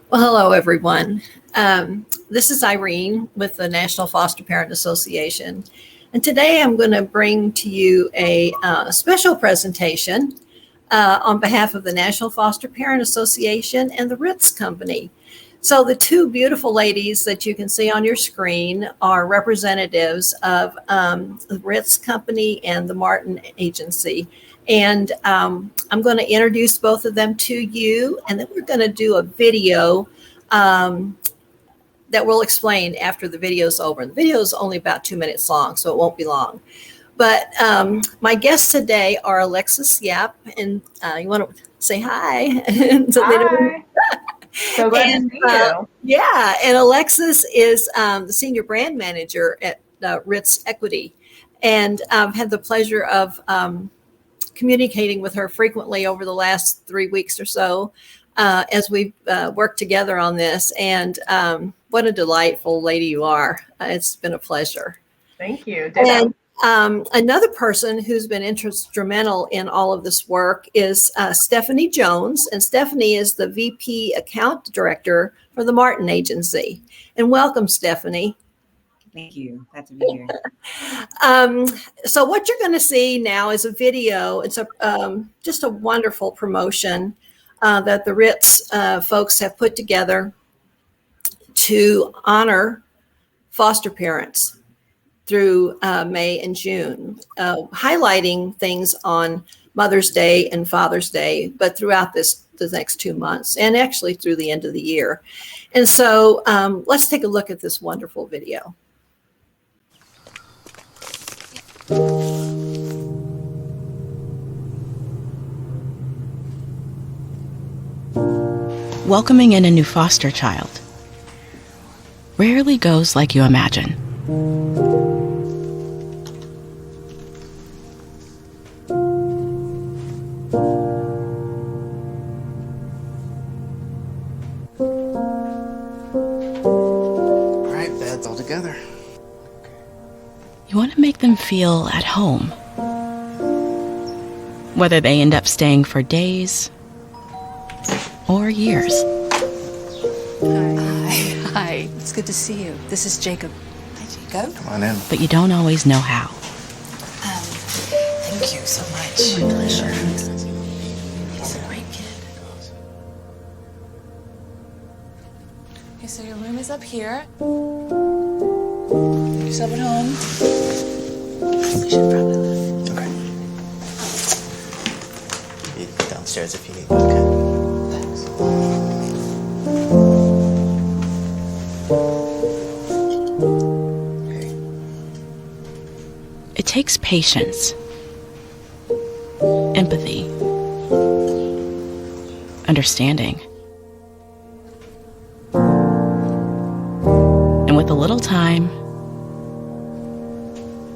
Well, hello, everyone. This is Irene with the National Foster Parent Association. And today I'm going to bring to you a special presentation on behalf of the National Foster Parent Association and the Ritz Company. So the two beautiful ladies that you can see on your screen are representatives of the Ritz Company and the Martin Agency. And I'm going to introduce both of them to you, and then we're going to do a video that we'll explain after the video is over. And the video is only about 2 minutes long, so it won't be long. But my guests today are Alexis Yap, and you want to say hi? Hi. So glad to see you. Yeah, and Alexis is the senior brand manager at Ritz Equity, and I've had the pleasure of communicating with her frequently over the last 3 weeks or so as we've worked together on this. And what a delightful lady you are. It's been a pleasure. Thank you. And another person who's been instrumental in all of this work is Stephanie Jones. And Stephanie is the VP Account Director for the Martin Agency. And welcome, Stephanie. Thank you. Glad to be here. So what you're going to see now is a video. It's just a wonderful promotion that the Ritz folks have put together to honor foster parents through May and June, highlighting things on Mother's Day and Father's Day, but throughout the next 2 months, and actually through the end of the year. And so let's take a look at this wonderful video. Welcoming in a new foster child rarely goes like you imagine. All right, beds all together. You want to make them feel at home, whether they end up staying for days or years. Hi. It's good to see you. This is Jacob. Hi, Jacob. Come on in. But you don't always know how. Thank you so much. My pleasure. He's a great kid. Okay, so your room is up here. Get yourself at home. We should probably leave. Okay. Be downstairs if you need. Okay. Thanks. Okay. It takes patience, empathy, understanding. And with a little time,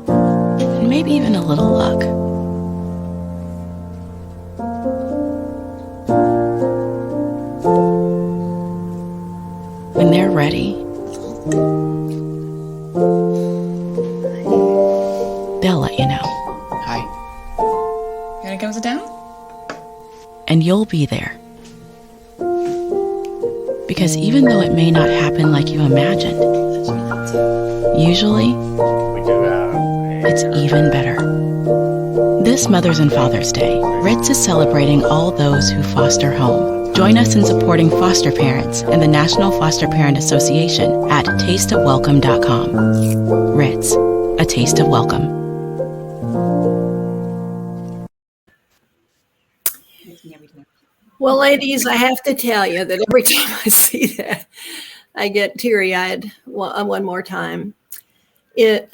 and maybe even a little luck, when they're ready, they'll let you know. Hi. You wanna come sit down? And you'll be there. Because even though it may not happen like you imagined, usually it's even better. This Mother's and Father's Day, Ritz is celebrating all those who foster home. Join us in supporting foster parents and the National Foster Parent Association at tasteofwelcome.com. Ritz, a taste of welcome. Well, ladies, I have to tell you that every time I see that, I get teary-eyed one more time. It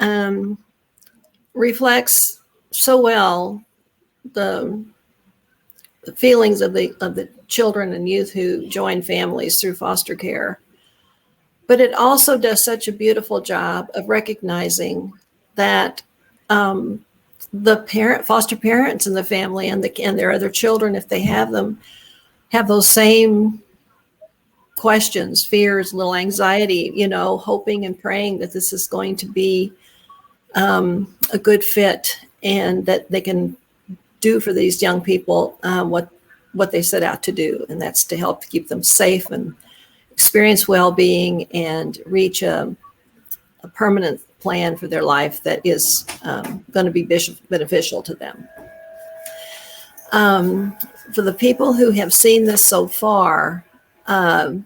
reflects so well the feelings of the children and youth who join families through foster care. But it also does such a beautiful job of recognizing that the foster parents in the family and their other children, if they have them, have those same questions, fears, little anxiety, hoping and praying that this is going to be a good fit and that they can do for these young people what they set out to do, and that's to help keep them safe and experience well-being and reach a permanent plan for their life that is going to be beneficial to them. For the people who have seen this so far, the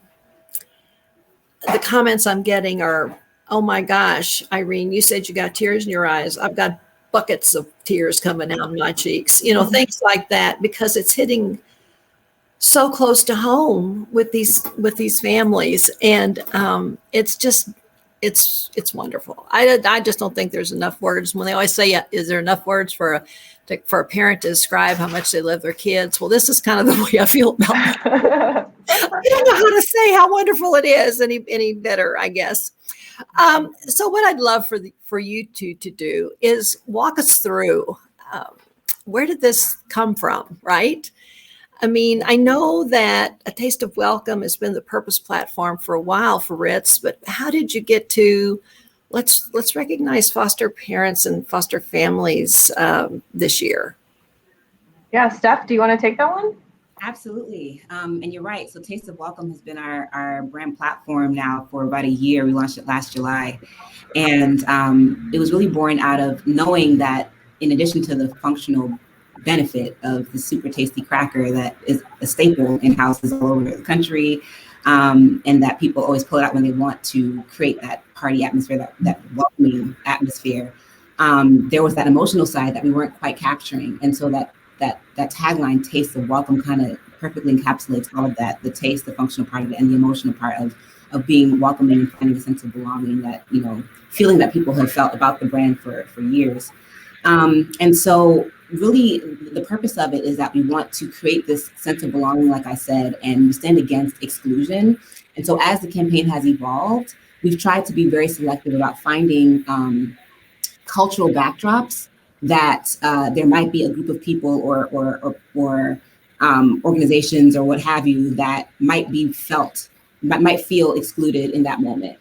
comments I'm getting are, oh my gosh, Irene, you said you got tears in your eyes. I've got buckets of tears coming out of my cheeks, you know, things like that, because it's hitting so close to home with these families. And it's wonderful. I just don't think there's enough words. When they always say, yeah, is there enough words for a parent to describe how much they love their kids? Well, this is kind of the way I feel about it. I don't know how to say how wonderful it is any better, I guess. So what I'd love for you to do is walk us through, where did this come from, right? I mean, I know that A Taste of Welcome has been the purpose platform for a while for Ritz, but how did you get to let's recognize foster parents and foster families this year? Yeah, Steph, do you want to take that one? Absolutely. And you're right. So Taste of Welcome has been our brand platform now for about a year. We launched it last July. And it was really born out of knowing that in addition to the functional benefit of the super tasty cracker that is a staple in houses all over the country, and that people always pull it out when they want to create that party atmosphere, that welcoming atmosphere, there was that emotional side that we weren't quite capturing. And so that tagline, Taste of Welcome, kind of perfectly encapsulates all of that: the taste, the functional part of it, and the emotional part of being welcoming and finding a sense of belonging, that, you know, feeling that people have felt about the brand for years. And so really the purpose of it is that we want to create this sense of belonging, like I said, and we stand against exclusion. And so as the campaign has evolved, we've tried to be very selective about finding cultural backdrops that there might be a group of people or organizations or what have you that might feel excluded in that moment.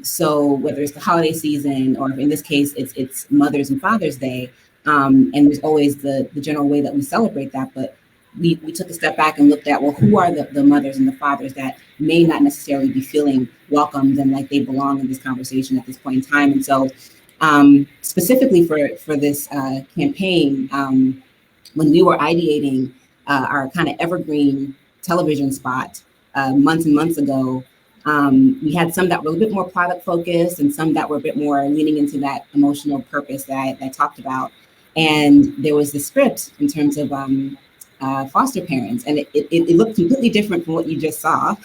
So whether it's the holiday season, or in this case, it's Mother's and Father's Day, and there's always the general way that we celebrate that, but we took a step back and looked at, well, who are the mothers and the fathers that may not necessarily be feeling welcomed and like they belong in this conversation at this point in time. And so specifically for this campaign, when we were ideating our kind of evergreen television spot months and months ago, we had some that were a little bit more product focused and some that were a bit more leaning into that emotional purpose that I talked about. And there was the script in terms of foster parents, and it looked completely different from what you just saw.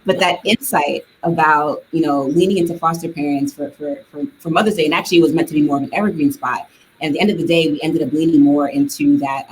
But that insight about, you know, leaning into foster parents for Mother's Day, and actually it was meant to be more of an evergreen spot. And at the end of the day, we ended up leaning more into that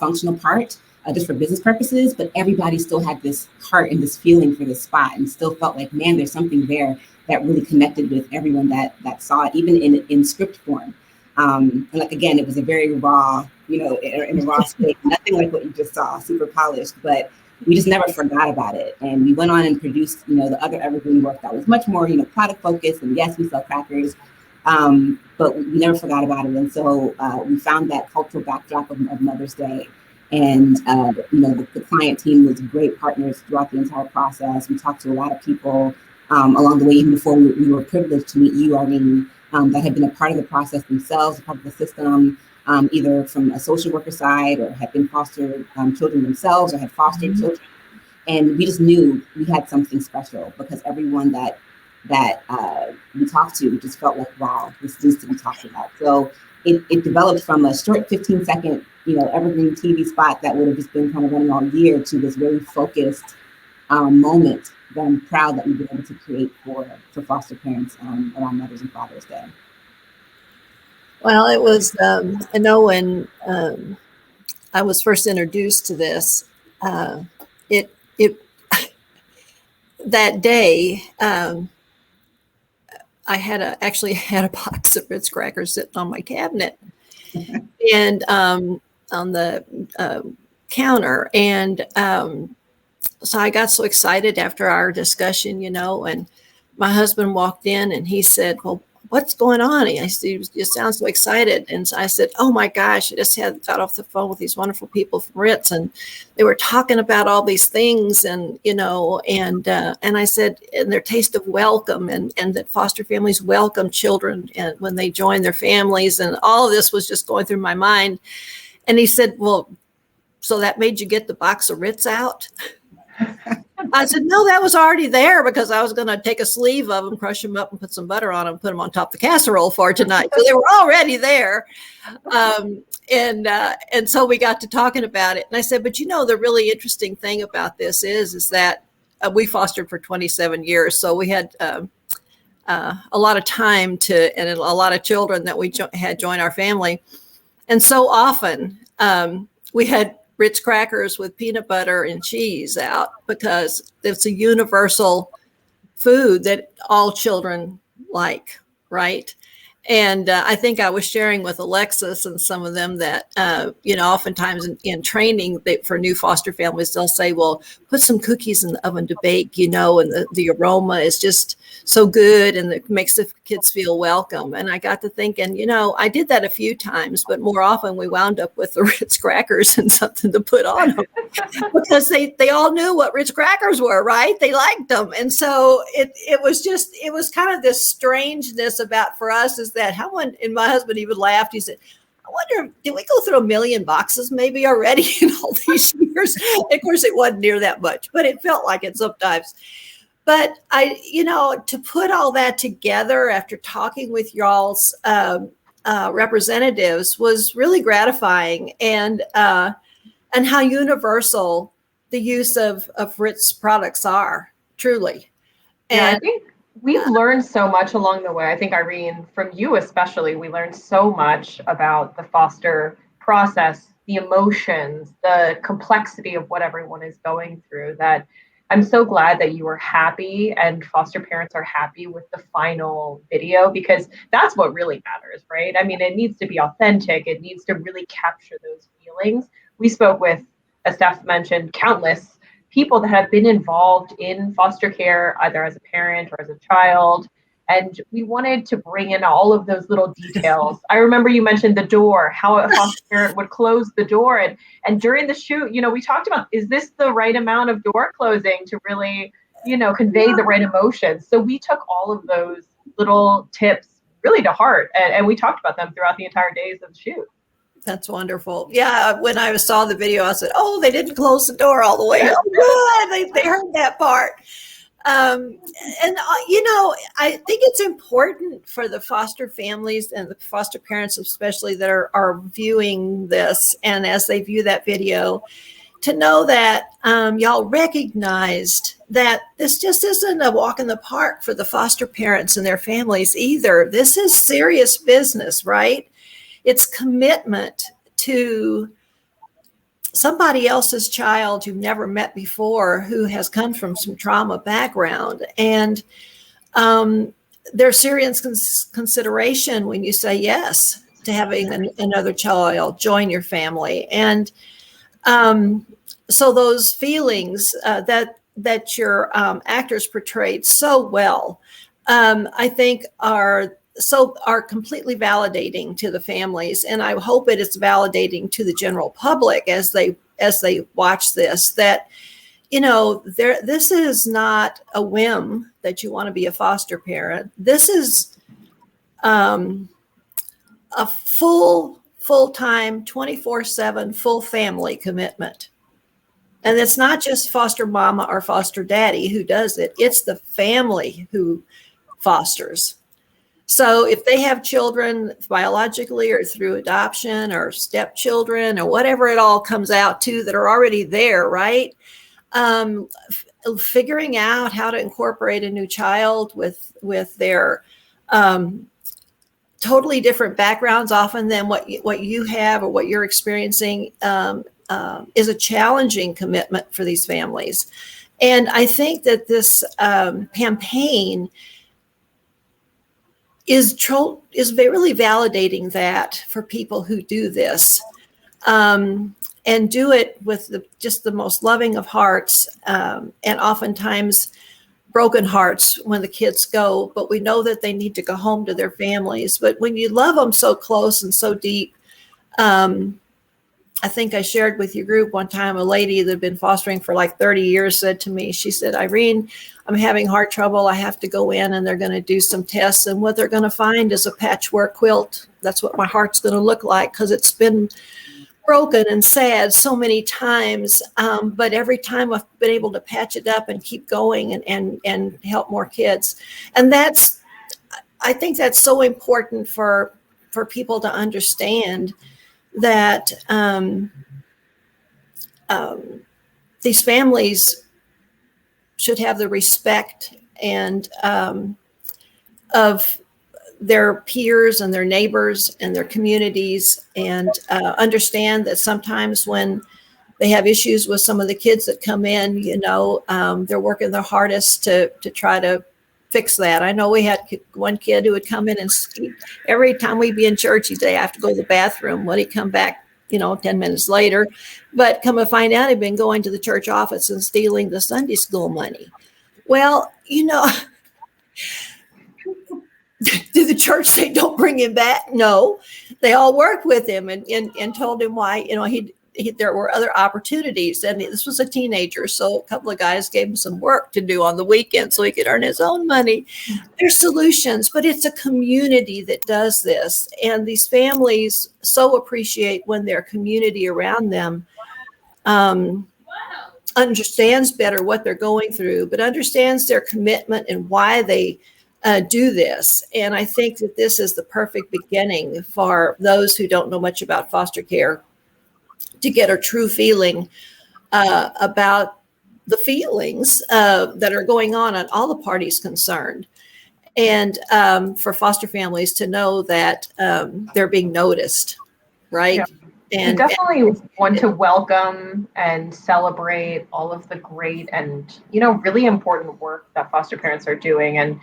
functional part, just for business purposes, but everybody still had this heart and this feeling for this spot, and still felt like, man, there's something there that really connected with everyone that saw it, even in script form. And like, again, it was a very raw, you know, in a raw state, nothing like what you just saw, super polished, but we just never forgot about it. And we went on and produced, you know, the other evergreen work that was much more, you know, product focused. And yes, we sell crackers, but we never forgot about it. And so we found that cultural backdrop of Mother's Day. And, you know, the client team was great partners throughout the entire process. We talked to a lot of people along the way, even before we were privileged to meet you, Irene, that had been a part of the process themselves, a part of the system, either from a social worker side, or had been foster children themselves, or had fostered children. And we just knew we had something special, because everyone that we talked to just felt like, wow, this needs to be talked about. So it developed from a short 15-second, you know, evergreen TV spot that would have just been kind of running all year, to this very focused moment that I'm proud that we've been able to create for foster parents around Mother's and Father's Day. Well, it was, I know when I was first introduced to this, that day, I actually had a box of Ritz crackers sitting on my cabinet and on the counter. And so I got so excited after our discussion, you know, and my husband walked in and he said, well, what's going on? And I said, you just sound so excited. And so I said, oh my gosh, I just got off the phone with these wonderful people from Ritz, and they were talking about all these things, and, and I said, and their taste of welcome, and that foster families welcome children and when they join their families, and all of this was just going through my mind. And he said, well, so that made you get the box of Ritz out? I said, no, that was already there, because I was going to take a sleeve of them, crush them up, and put some butter on them, put them on top of the casserole for tonight. So they were already there. And so we got to talking about it. And I said, but the really interesting thing about this is that we fostered for 27 years. So we had a lot of time and a lot of children that we had join our family. And so often we had Ritz crackers with peanut butter and cheese out, because it's a universal food that all children like, right? And I think I was sharing with Alexis and some of them that, oftentimes in training for new foster families, they'll say, well, put some cookies in the oven to bake, and the aroma is just so good, and it makes the kids feel welcome. And I got to thinking, I did that a few times, but more often we wound up with the Ritz crackers and something to put on them, because they all knew what Ritz crackers were, right? They liked them. And so it was kind of this strangeness about for us is that and my husband even laughed. He said, I wonder, did we go through 1 million boxes maybe already in all these years? Of course, it wasn't near that much, but it felt like it sometimes. But to put all that together after talking with y'all's representatives was really gratifying, and how universal the use of Ritz products are, truly. And I think we've learned so much along the way. I think, Irene, from you especially, we learned so much about the foster process, the emotions, the complexity of what everyone is going through, that I'm so glad that you were happy and foster parents are happy with the final video, because that's what really matters, right? I mean, it needs to be authentic. It needs to really capture those feelings. We spoke with, as Steph mentioned, countless people that have been involved in foster care, either as a parent or as a child. And we wanted to bring in all of those little details. I remember you mentioned the door, how a foster parent would close the door. And during the shoot, we talked about, is this the right amount of door closing to really, convey the right emotions? So we took all of those little tips really to heart. And we talked about them throughout the entire days of the shoot. That's wonderful. Yeah, when I saw the video, I said, oh, they didn't close the door all the way. Oh, good. They heard that part. I think it's important for the foster families and the foster parents, especially that are viewing this, and as they view that video, to know that y'all recognized that this just isn't a walk in the park for the foster parents and their families either. This is serious business, right? It's commitment to somebody else's child you've never met before, who has come from some trauma background. And there's serious consideration when you say yes to having another child join your family. And so those feelings that your actors portrayed so well, I think are completely validating to the families, and I hope it is validating to the general public as they watch this, that this is not a whim that you want to be a foster parent. This is a full-time 24/7 full family commitment. And it's not just foster mama or foster daddy who does it, it's the family who fosters. So if they have children biologically or through adoption or stepchildren or whatever it all comes out to that are already there, right? Figuring out how to incorporate a new child with their totally different backgrounds often than what you have or what you're experiencing is a challenging commitment for these families. And I think that this campaign is really validating that for people who do this, and do it with just the most loving of hearts, and oftentimes broken hearts when the kids go, but we know that they need to go home to their families. But when you love them so close and so deep, I think I shared with your group one time, a lady that had been fostering for like 30 years said to me, she said, Irene, I'm having heart trouble. I have to go in and they're going to do some tests. And what they're going to find is a patchwork quilt. That's what my heart's going to look like, because it's been broken and sad so many times. But every time I've been able to patch it up and keep going and help more kids. And I think that's so important for people to understand that these families should have the respect and of their peers and their neighbors and their communities, and understand that sometimes when they have issues with some of the kids that come in, they're working their hardest to try to fix that. I know we had one kid who would come in and every time we'd be in church, he'd say, I have to go to the bathroom. When he'd come back, 10 minutes later, but come to find out he'd been going to the church office and stealing the Sunday school money. Well, did the church say don't bring him back? No, they all worked with him and told him why, there were other opportunities. And this was a teenager, so a couple of guys gave him some work to do on the weekend so he could earn his own money. There's solutions, but it's a community that does this. And these families so appreciate when their community around them understands better what they're going through, but understands their commitment and why they do this. And I think that this is the perfect beginning for those who don't know much about foster care to get a true feeling about the feelings that are going on all the parties concerned. And for foster families to know that they're being noticed, right? Yeah. And definitely want to welcome and celebrate all of the great and, really important work that foster parents are doing. And,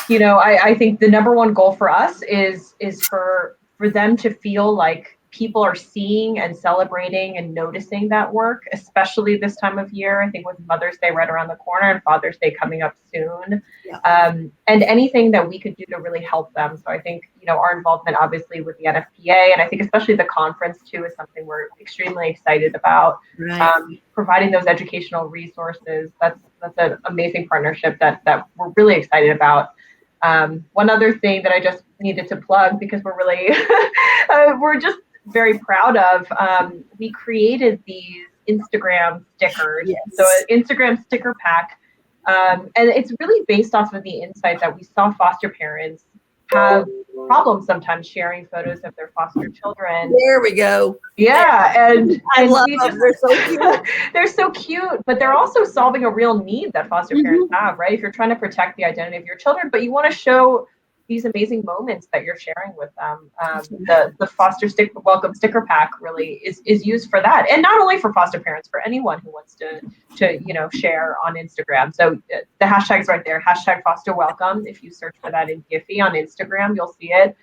I think the number one goal for us is for them to feel like people are seeing and celebrating and noticing that work, especially this time of year. I think with Mother's Day right around the corner and Father's Day coming up soon, and anything that we could do to really help them. So I think, our involvement obviously with the NFPA, and I think especially the conference too, is something we're extremely excited about. Right. Providing those educational resources. That's an amazing partnership that we're really excited about. One other thing that I just needed to plug, because we're really, we're just very proud of, we created these Instagram stickers. Yes. So an Instagram sticker pack. And it's really based off of the insight that we saw foster parents have problems sometimes sharing photos of their foster children. There we go. Yeah. And I love them. They're so cute. They're so cute, but they're also solving a real need that foster parents have, right? If you're trying to protect the identity of your children, but you want to show these amazing moments that you're sharing with them. The foster welcome sticker pack really is used for that. And not only for foster parents, for anyone who wants to share on Instagram. So the hashtag's right there, #fosterwelcome. If you search for that in Giphy on Instagram, you'll see it.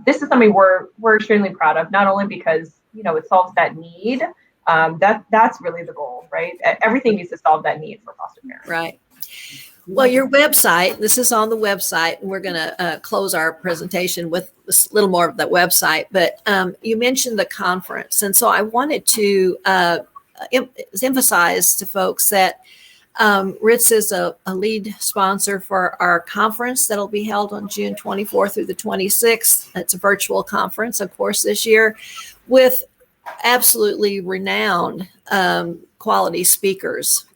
This is something we're extremely proud of, not only because, it solves that need. That's really the goal, right? Everything needs to solve that need for foster parents. Right. Well, your website, this is on the website, and we're going to close our presentation with a little more of that website, but you mentioned the conference. And so I wanted to emphasize to folks that Ritz is a lead sponsor for our conference that'll be held on June 24th through the 26th. It's a virtual conference, of course, this year, with absolutely renowned quality speakers,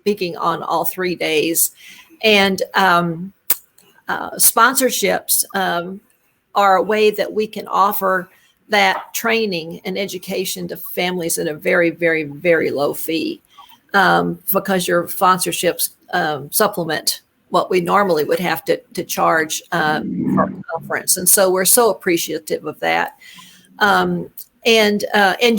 speaking on all 3 days. And sponsorships are a way that we can offer that training and education to families at a very, very, very low fee, because your sponsorships supplement what we normally would have to charge for a conference. And so we're so appreciative of that. And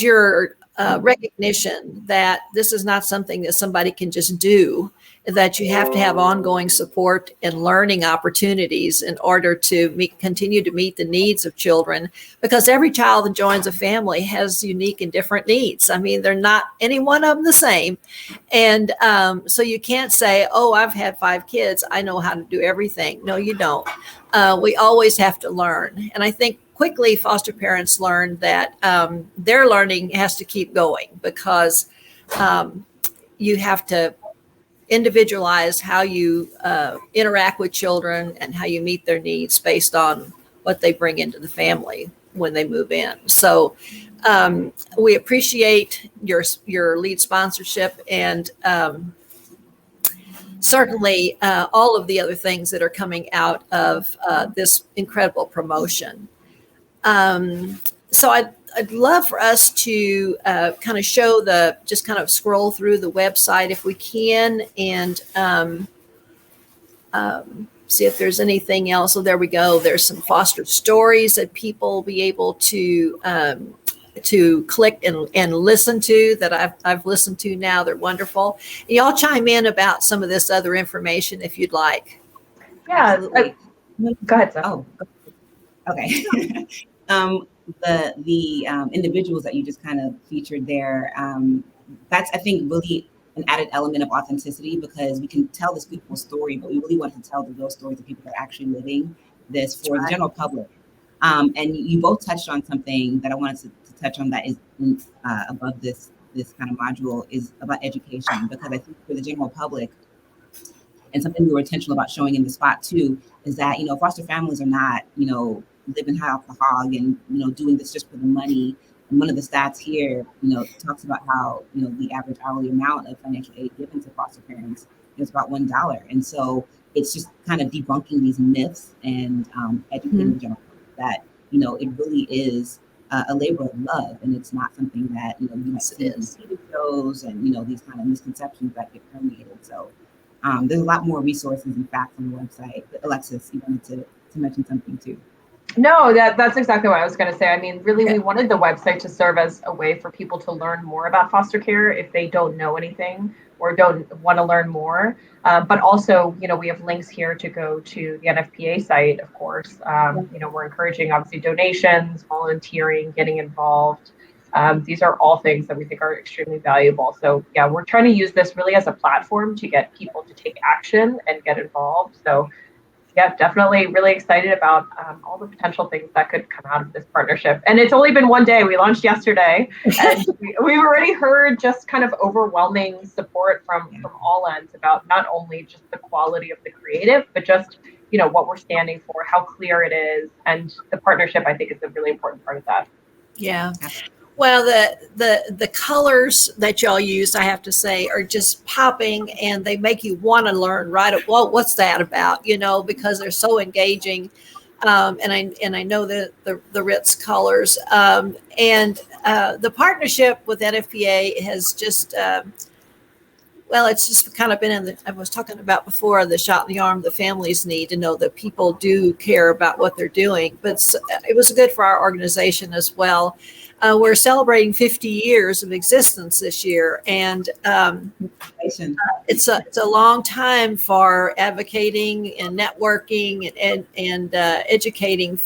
your recognition that this is not something that somebody can just do. that you have to have ongoing support and learning opportunities in order to continue to meet the needs of children, because every child that joins a family has unique and different needs. I mean, they're not any one of them the same. And so you can't say, oh, I've had 5 kids, I know how to do everything. No, you don't. We always have to learn. And I think quickly foster parents learn that their learning has to keep going, because you have to individualize how you interact with children and how you meet their needs based on what they bring into the family when they move in. So we appreciate your lead sponsorship, and certainly all of the other things that are coming out of this incredible promotion. So I'd love for us to kind of show just kind of scroll through the website if we can, and see if there's anything else. So there we go. There's some foster stories that people will be able to click and listen to, that I've listened to now. They're wonderful. And y'all chime in about some of this other information if you'd like. Yeah. Go ahead, Seth. Oh, okay. The individuals that you just kind of featured there, that's, I think, really an added element of authenticity, because we can tell this people's story, but we really want to tell the real stories of people that are actually living this for the general public. And you both touched on something that I wanted to touch on that is above this kind of module, is about education, because I think for the general public, and something we were intentional about showing in the spot too, is that, foster families are not, living high off the hog and, doing this just for the money. And one of the stats here, talks about how, the average hourly amount of financial aid given to foster parents is about $1. And so it's just kind of debunking these myths and educating the general public that, it really is a labor of love, and it's not something that, you might see in TV shows and, these kind of misconceptions that get permeated. So there's a lot more resources and facts on the website. But Alexis, you wanted to mention something too. No, that's exactly what I was going to say. I mean, really, we wanted the website to serve as a way for people to learn more about foster care if they don't know anything or don't want to learn more. But also, we have links here to go to the NFPA site, of course. We're encouraging, obviously, donations, volunteering, getting involved. These are all things that we think are extremely valuable. So, yeah, we're trying to use this really as a platform to get people to take action and get involved. So, yeah, definitely really excited about all the potential things that could come out of this partnership. And it's only been one day. We launched yesterday, and we've already heard just kind of overwhelming support from all ends about not only just the quality of the creative, but just, what we're standing for, how clear it is. And the partnership, I think, is a really important part of that. Yeah. Well, the colors that y'all use, I have to say, are just popping, and they make you want to learn well, what's that about? Because they're so engaging. And I know the Ritz colors. And the partnership with NFPA has just it's just kind of been I was talking about before, the shot in the arm the families need to know that people do care about what they're doing. But it was good for our organization as well. We're celebrating 50 years of existence this year, and it's a long time for advocating and networking and educating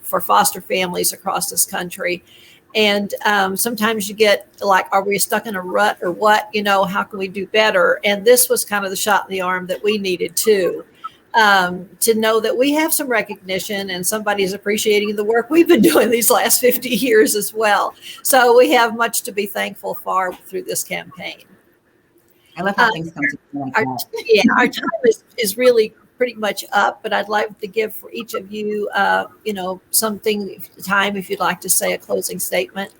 for foster families across this country. And sometimes you get like, are we stuck in a rut or what? How can we do better? And this was kind of the shot in the arm that we needed too. To know that we have some recognition and somebody's appreciating the work we've been doing these last 50 years as well. So we have much to be thankful for through this campaign. I love how things come together like that. Yeah, our time is really pretty much up, but I'd like to give for each of you, something time if you'd like to say a closing statement.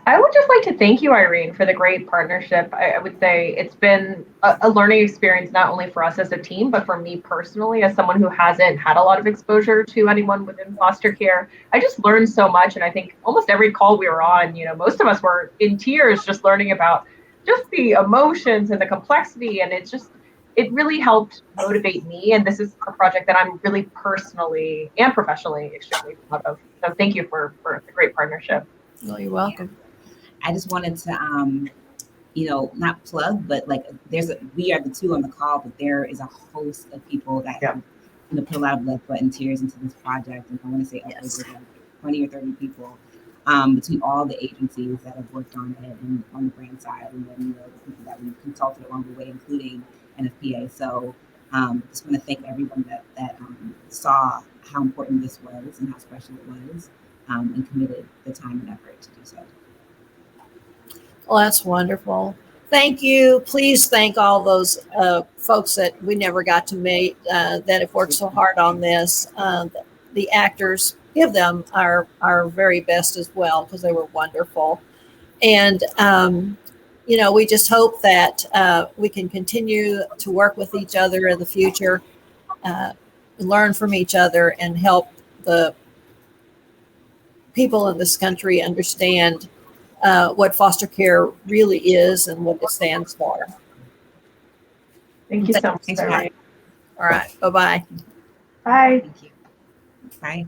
I would just like to thank you, Irene, for the great partnership. I would say it's been a learning experience, not only for us as a team, but for me personally, as someone who hasn't had a lot of exposure to anyone within foster care. I just learned so much. And I think almost every call we were on, most of us were in tears just learning about just the emotions and the complexity. And it really helped motivate me. And this is a project that I'm really personally and professionally extremely proud of. So thank you for the great partnership. Well, you're welcome. I just wanted to not plug, but like we are the two on the call, but there is a host of people that have put a lot of blood, sweat, and tears into this project. And I want to say upwards of like 20 or 30 people between all the agencies that have worked on it and on the brand side, and then the people that we've consulted along the way, including NFPA. So just want to thank everyone that saw how important this was and how special it was, and committed the time and effort to do so. Well, that's wonderful. Thank you. Please thank all those folks that we never got to meet that have worked so hard on this. The actors, give them our very best as well, because they were wonderful. And, we just hope that we can continue to work with each other in the future, learn from each other, and help the people in this country understand what foster care really is and what it stands for. Thank you so much. Thanks, Irene. All right. Bye-bye. Bye. Thank you. Bye.